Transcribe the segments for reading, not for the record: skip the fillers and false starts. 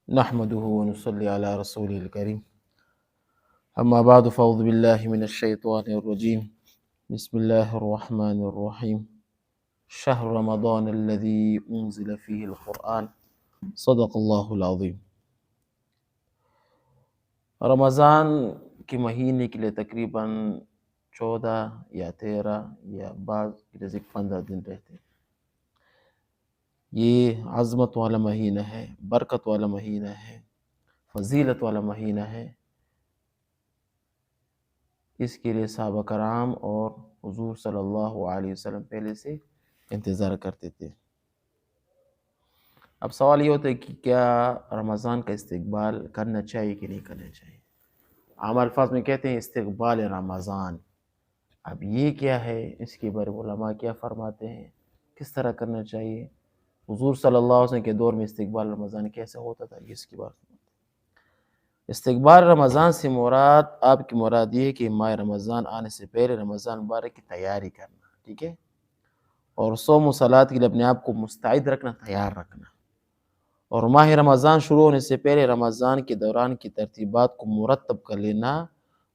نحمده ونصلي على رسوله الكريم اما بعد فاعوذ بالله من الشيطان الرجيم بسم الله الرحمن الرحيم شهر رمضان الذي انزل فيه القرآن صدق الله العظیم۔ رمضان کے مہینے کے لیے تقریباً 14 یا 13 یا بعض کی نزدیک 15 دن رہتے ہیں۔ یہ عظمت والا مہینہ ہے، برکت والا مہینہ ہے، فضیلت والا مہینہ ہے۔ اس کے لیے صحابہ کرام اور حضور صلی اللہ علیہ وسلم پہلے سے انتظار کرتے تھے۔ اب سوال یہ ہوتا ہے کہ کیا رمضان کا استقبال کرنا چاہیے کہ نہیں کرنا چاہیے؟ عام الفاظ میں کہتے ہیں استقبال رمضان۔ اب یہ کیا ہے، اس کے بارے میں علماء کیا فرماتے ہیں، کس طرح کرنا چاہیے؟ حضور صلی اللہ علیہ وسلم کے دور میں استقبال رمضان کیسے ہوتا تھا، یہ اس کی بات۔ استقبال رمضان سے مراد آپ کی مراد یہ ہے کہ ماہ رمضان آنے سے پہلے رمضان مبارک کی تیاری کرنا، ٹھیک ہے، اور صوم و صلات کے لیے اپنے آپ کو مستعد رکھنا، تیار رکھنا، اور ماہ رمضان شروع ہونے سے پہلے رمضان کے دوران کی ترتیبات کو مرتب کر لینا،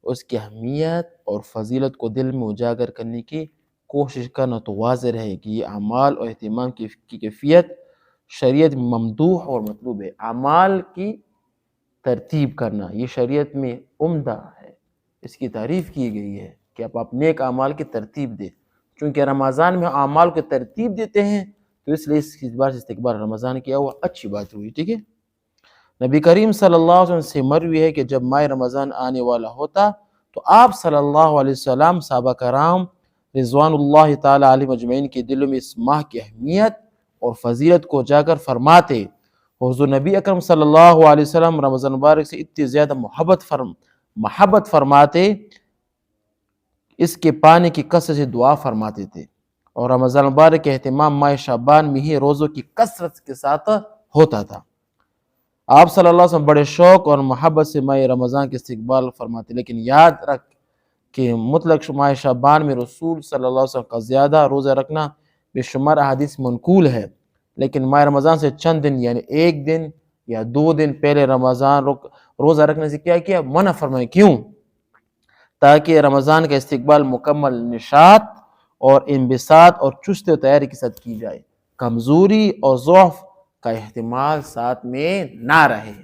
اس کی اہمیت اور فضیلت کو دل میں اجاگر کرنے کی کوشش کرنا۔ تو واضح رہے کہ یہ اعمال اور اہتمام کی کیفیت شریعت میں ممدوح اور مطلوب ہے۔ اعمال کی ترتیب کرنا یہ شریعت میں عمدہ ہے، اس کی تعریف کی گئی ہے کہ آپ نیک اعمال کی ترتیب دیں۔ چونکہ رمضان میں اعمال کو ترتیب دیتے ہیں تو اس لیے اس بار سے استقبال رمضان کیا ہوا اچھی بات ہوئی، ٹھیک ہے۔ نبی کریم صلی اللہ علیہ وسلم سے مروی ہے کہ جب ماہ رمضان آنے والا ہوتا تو آپ صلی اللہ علیہ وسلم صحابہ کرام رضوان اللہ تعالی علیہ مجمعین کے دلوں میں اس ماہ کی اہمیت اور فضیلت کو اجاگر فرماتے۔ حضور نبی اکرم صلی اللہ علیہ وسلم رمضان مبارک سے اتنی زیادہ محبت فرماتے، اس کے پانے کی کثرت سے دعا فرماتے تھے، اور رمضان مبارک کے اہتمام ماہ شعبان میں ہی روزوں کی کثرت کے ساتھ ہوتا تھا۔ آپ صلی اللہ علیہ وسلم بڑے شوق اور محبت سے ماہ رمضان کے استقبال فرماتے، لیکن یاد رکھ کہ مطلق ماہ شعبان میں رسول صلی اللہ علیہ وسلم کا زیادہ روزہ رکھنا بے شمار احادیث منقول ہے، لیکن ماہ رمضان سے چند دن یعنی 1 دن یا 2 دن پہلے رمضان روزہ رکھنے سے کیا منع فرمائے۔ کیوں؟ تاکہ رمضان کا استقبال مکمل نشاط اور انبساط اور چست و تیاری کے ساتھ کی جائے، کمزوری اور ضعف کا احتمال ساتھ میں نہ رہے۔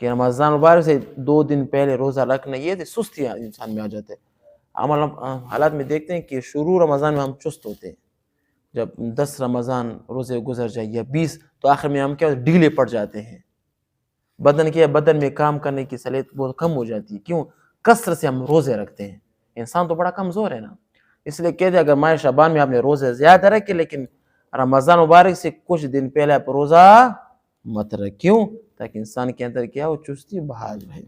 کہ رمضان مبارک سے 2 دن پہلے روزہ رکھنا یہ سستی انسان میں آ جاتے ہیں۔ حالات میں دیکھتے ہیں کہ شروع رمضان میں ہم چست ہوتے ہیں، جب 10 رمضان روزے گزر جائے یا 20 تو آخر میں ہم کیا ڈھیلے پڑ جاتے ہیں، بدن میں کام کرنے کی صلاحیت بہت کم ہو جاتی ہے۔ کیوں؟ کثرت سے ہم روزے رکھتے ہیں، انسان تو بڑا کمزور ہے نا۔ اس لیے کہتے ہیں اگر ماہ شعبان میں آپ نے روزے زیادہ رکھے لیکن رمضان مبارک سے کچھ دن پہلے آپ روزہ مت رکھ۔ کیوں؟ تاکہ انسان کے اندر کیا ہو، چستی بحال رہے۔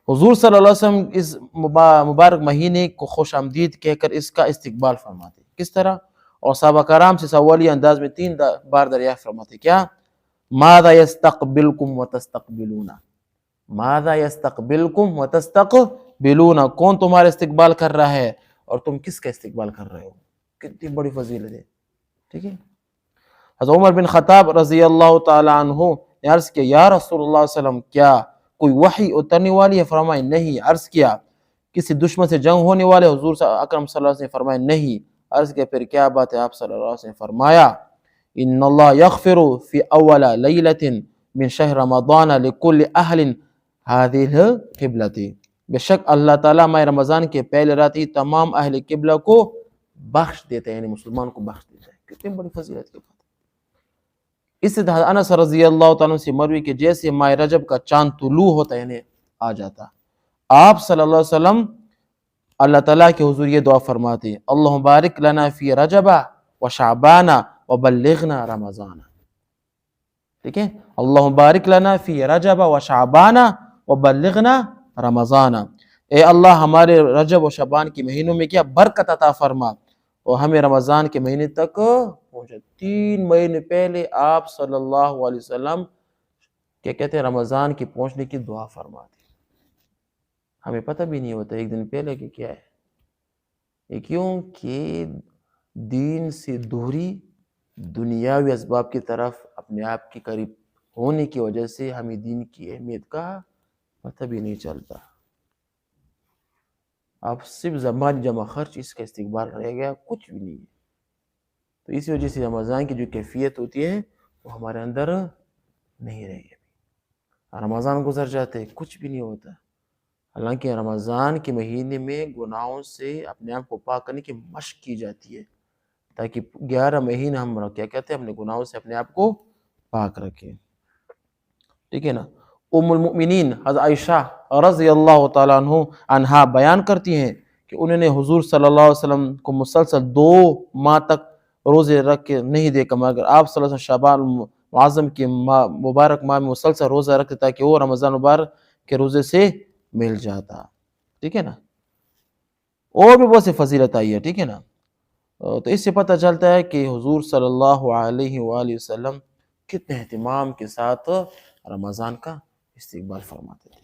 حضور صلی اللہ علیہ وسلم اس مبارک مہینے کو خوش آمدید کہہ کر اس کا استقبال فرماتے۔ کس طرح؟ اور صحابہ کرام سے سوالی انداز میں 3 بار دریافت فرماتے، کیا؟ ماذا یستقبلکم وتستقبلون، ماذا یستقبلکم وتستقبلون، کون تمہارا استقبال کر رہا ہے اور تم کس کا استقبال کر رہے ہو؟ کتنی بڑی فضیلت ہے، ٹھیک ہے۔ حضرت عمر بن خطاب رضی اللہ تعالی عنہ نے عرض کیا، یا رسول اللہ صلی اللہ علیہ وسلم کیا کوئی وحی اترنے والی ہے؟ فرمائے نہیں۔ عرض کیا کسی دشمن سے جنگ ہونے والے؟ حضور اکرم صلی اللہ علیہ وسلم نے فرمایا نہیں۔ عرض کیا پھر کیا بات ہے؟ آپ صلی اللہ علیہ وسلم نے فرمایا ان اللہ یغفر فی اول لیلۃ من شہر رمضان لکل اہل هذه القبلۃ، بے شک اللہ تعالیٰ ماہ رمضان کے پہلے رات ہی تمام اہل قبلہ کو بخش دیتا ہے، یعنی مسلمان کو بخش دیتا ہے۔ کتنی بڑی فضیلت کی بات ہے۔ اس سے انس رضی اللہ تعالیٰ سے مروی کہ جیسے ماہ رجب کا چاند طلوع ہوتا ہے یعنی آ جاتا، آپ صلی اللہ علیہ وسلم اللہ تعالیٰ کے حضور یہ دعا فرماتے، اللہم بارک لنا فی رجب و شعبان و بلغنا رمضان، ٹھیک ہے، اللہم بارک لنا فی رجب و شعبان و بلغنا رمضان، اے اللہ ہمارے رجب و شعبان کے مہینوں میں کیا برکت عطا فرما اور ہمیں رمضان کے مہینے تک پہنچا۔ 3 مہینے پہلے آپ صلی اللہ علیہ وسلم کیا کہتے ہیں رمضان کی پہنچنے کی دعا فرماتے، ہمیں پتہ بھی نہیں ہوتا 1 دن پہلے کہ کیا ہے، کیوں کہ دین سے دوری دنیاوی اسباب کی طرف اپنے آپ کے قریب ہونے کی وجہ سے ہمیں دین کی اہمیت کا پتہ بھی نہیں چلتا. اب صرف زبان جمع خرچ اس کا استقبال رہ گیا، کچھ بھی نہیں ہے. تو اسی وجہ سے رمضان کی جو کیفیت ہوتی ہے وہ ہمارے اندر نہیں رہی ہے. رمضان گزر جاتے کچھ بھی نہیں ہوتا. حالانکہ رمضان کے مہینے میں گناہوں سے اپنے آپ کو پاک کرنے کی مشق کی جاتی ہے، تاکہ 11 مہینے ہم کیا کہتے ہیں اپنے گناہوں سے اپنے آپ کو پاک رکھیں. ٹھیک ہے نا. ام المؤمنین حضرت عائشہ رضی اللہ تعالیٰ عنہا بیان کرتی ہیں کہ انہوں نے حضور صلی اللہ علیہ وسلم کو مسلسل 2 ماہ تک روزے رکھ کے نہیں دیکھا، مگر آپ صلی اللہ علیہ وسلم شعبان معظم کے مبارک ماہ میں مسلسل روزہ رکھتے تاکہ وہ رمضان مبارک کے روزے سے مل جاتا. ٹھیک ہے نا. اور بھی بہت سی فضیلت آئی ہے. ٹھیک ہے نا. تو اس سے پتہ چلتا ہے کہ حضور صلی اللہ علیہ وآلہ وسلم کتنے اہتمام کے ساتھ رمضان کا استقبال فرماتے تھے.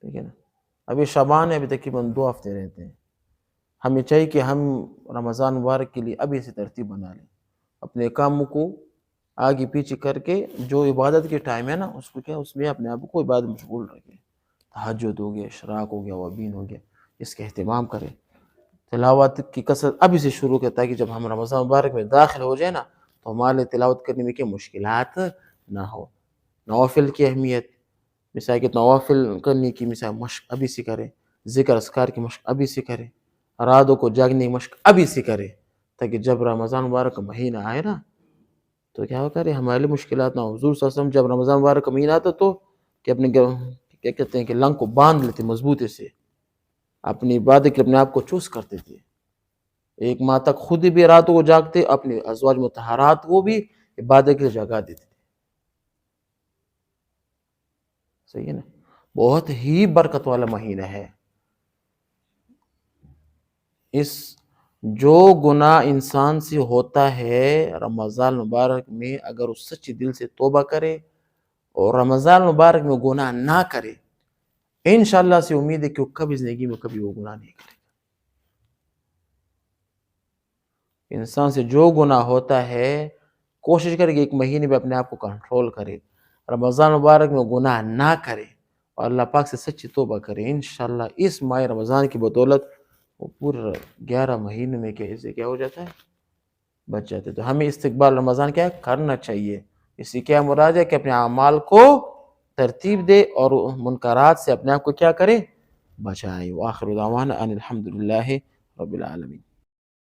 ٹھیک ہے نا. ابھی شعبان ہے، ابھی تقریباً 2 ہفتے رہتے ہیں. ہمیں چاہیے کہ ہم رمضان مبارک کے لیے ابھی سے ترتیب بنا لیں، اپنے کاموں کو آگے پیچھے کر کے جو عبادت کے ٹائم ہے نا اس کو کیا اس میں اپنے آپ کو عبادت مشغول رکھیں. تہجد ہو گیا، اشراق ہو گیا، وابین ہو گیا، اس کا اہتمام کریں. تلاوت کی کثرت ابھی سے شروع کریں تاکہ جب ہم رمضان مبارک میں داخل ہو جائے نا تو ہمارے تلاوت کرنے میں کیا مشکلات نہ ہو. نوافل کی اہمیت، مثال کہ نوافل کرنے کی مثال مشق ابھی سے کریں، ذکر اذکار کی مشق ابھی سے کریں، راتوں کو جاگنے کی مشق ابھی سے کریں، تاکہ جب رمضان مبارک کا مہینہ آئے نا تو کیا ہو کرے ہمارے لیے مشکلات نہ ہو. حضور صلی اللہ علیہ وسلم جب رمضان مبارک کا مہینہ آتا تو کہ اپنے کیا کہتے ہیں کہ لنگ کو باندھ لیتے مضبوطی سے، اپنی عبادت کے اپنے آپ کو چوس کرتے تھے. 1 ماہ تک خود بھی راتوں کو جاگتے، اپنے ازواج مطہرات کو بھی عبادت کے لیے جگا دیتے تھے. صحیح ہے نا. بہت ہی برکت والا مہینہ ہے. اس جو گناہ انسان سے ہوتا ہے رمضان مبارک میں، اگر اس سچے دل سے توبہ کرے اور رمضان مبارک میں گناہ نہ کرے، انشاءاللہ سے امید ہے کہ وہ کبھی زندگی میں کبھی وہ گناہ نہیں کرے. انسان سے جو گناہ ہوتا ہے کوشش کرے کہ 1 مہینے میں اپنے آپ کو کنٹرول کرے، رمضان مبارک میں گناہ نہ کرے اور اللہ پاک سے سچی توبہ کرے. انشاءاللہ اس ماہ رمضان کی بدولت وہ پورے 11 مہینے میں کیا ہو جاتا ہے بچ جاتے. تو ہمیں استقبال رمضان کیا کرنا چاہیے. اس سے کیا مراد ہے کہ اپنے اعمال کو ترتیب دے اور منکرات سے اپنے آپ کو کیا کرے بچائے. وآخر دعوانا ان الحمدللہ رب العالمین.